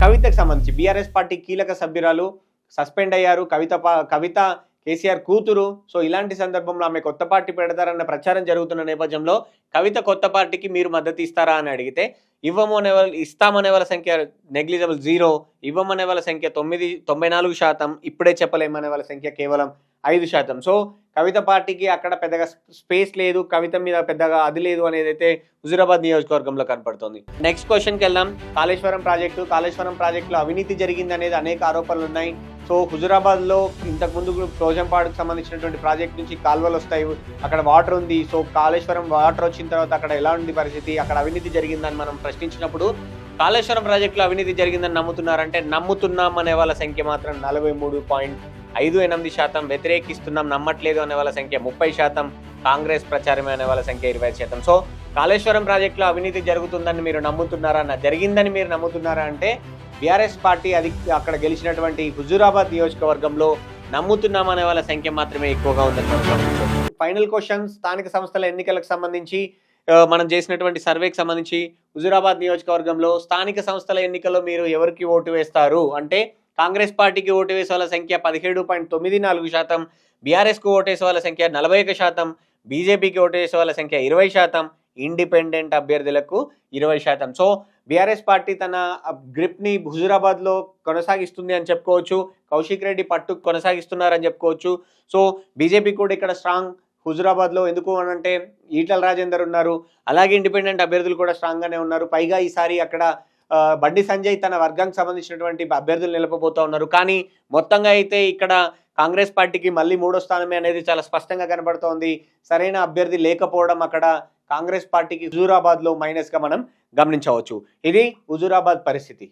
కవితకు సంబంధించి BRS party కీలక సభ్యురాలు సస్పెండ్ అయ్యారు. కవిత కేసీఆర్ కూతురు. సో ఇలాంటి సందర్భంలో ఆమె కొత్త పార్టీ పెడతారన్న ప్రచారం జరుగుతున్న నేపథ్యంలో కవిత కొత్త పార్టీకి మీరు మద్దతు ఇస్తారా అని అడిగితే ఇస్తామనే వాళ్ళ సంఖ్య నెగ్లిజిబుల్ 0, ఇవ్వమనే వాళ్ళ సంఖ్య 94%, ఇప్పుడే చెప్పలేమనే వాళ్ళ సంఖ్య కేవలం 5%. సో కవిత పార్టీకి అక్కడ పెద్దగా స్పేస్ లేదు, కవిత మీద పెద్దగా అది లేదు అనేది అయితే హుజూరాబాద్ నియోజకవర్గంలో కనపడుతోంది. నెక్స్ట్ క్వశ్చన్కి వెళ్దాం. కాళేశ్వరం ప్రాజెక్టులో అవినీతి జరిగింది అనేది అనేక ఆరోపణలు ఉన్నాయి. సో హుజూరాబాద్లో ఇంతకుముందు పోచంపాడుకు సంబంధించినటువంటి ప్రాజెక్ట్ నుంచి కాలువలు వస్తాయి, అక్కడ వాటర్ ఉంది. సో కాళేశ్వరం వాటర్ వచ్చిన తర్వాత అక్కడ ఎలా ఉంది పరిస్థితి, అక్కడ అవినీతి జరిగిందని మనం ప్రశ్నించినప్పుడు కాళేశ్వరం ప్రాజెక్టులో అవినీతి జరిగిందని నమ్ముతున్నారంటే నమ్ముతున్నాం అనే వాళ్ళ సంఖ్య మాత్రం 43.58%, వ్యతిరేకిస్తున్నాం నమ్మట్లేదు అనే వాళ్ళ సంఖ్య 30%, కాంగ్రెస్ ప్రచారమే అనే వాళ్ళ సంఖ్య 20%. సో కాళేశ్వరం ప్రాజెక్టులో అవినీతి జరుగుతుందని మీరు నమ్ముతున్నారా, జరిగిందని మీరు నమ్ముతున్నారా అంటే బీఆర్ఎస్ పార్టీ అక్కడ గెలిచినటువంటి హుజూరాబాద్ నియోజకవర్గంలో నమ్ముతున్నామనే వాళ్ళ సంఖ్య మాత్రమే ఎక్కువగా ఉందని మనం గమనించవచ్చు. ఫైనల్ క్వశ్చన్, స్థానిక సంస్థల ఎన్నికలకు సంబంధించి మనం చేసినటువంటి సర్వేకి సంబంధించి హుజూరాబాద్ నియోజకవర్గంలో స్థానిక సంస్థల ఎన్నికల్లో మీరు ఎవరికి ఓటు వేస్తారు అంటే కాంగ్రెస్ పార్టీకి ఓటు వేసే వాళ్ళ సంఖ్య 17.94%, బీఆర్ఎస్కు ఓటేసే వాళ్ళ సంఖ్య 41%, బీజేపీకి ఓటు వేసే వాళ్ళ సంఖ్య 20%, ఇండిపెండెంట్ అభ్యర్థులకు 20%. సో బీఆర్ఎస్ పార్టీ తన గ్రిప్ని హుజూరాబాద్లో కొనసాగిస్తుంది అని చెప్పుకోవచ్చు. కౌశిక్ రెడ్డి పట్టు కొనసాగిస్తున్నారని చెప్పుకోవచ్చు. సో బీజేపీ కూడా ఇక్కడ స్ట్రాంగ్ హుజూరాబాద్లో, ఎందుకు అనంటే ఈటల రాజేందర్ ఉన్నారు, అలాగే ఇండిపెండెంట్ అభ్యర్థులు కూడా స్ట్రాంగ్గానే ఉన్నారు. పైగా ఈసారి అక్కడ బండి సంజయ్ తన వర్గానికి సంబంధించినటువంటి అభ్యర్థులు నిలపబోతూ ఉన్నారు. కానీ మొత్తంగా అయితే ఇక్కడ కాంగ్రెస్ పార్టీకి మళ్ళీ 3వ స్థానమే అనేది చాలా స్పష్టంగా కనబడుతోంది. సరైన అభ్యర్థి లేకపోవడం అక్కడ కాంగ్రెస్ పార్టీకి హుజూరాబాద్లో మైనస్గా మనం గమనించవచ్చు. ఇది హుజూరాబాద్ పరిస్థితి.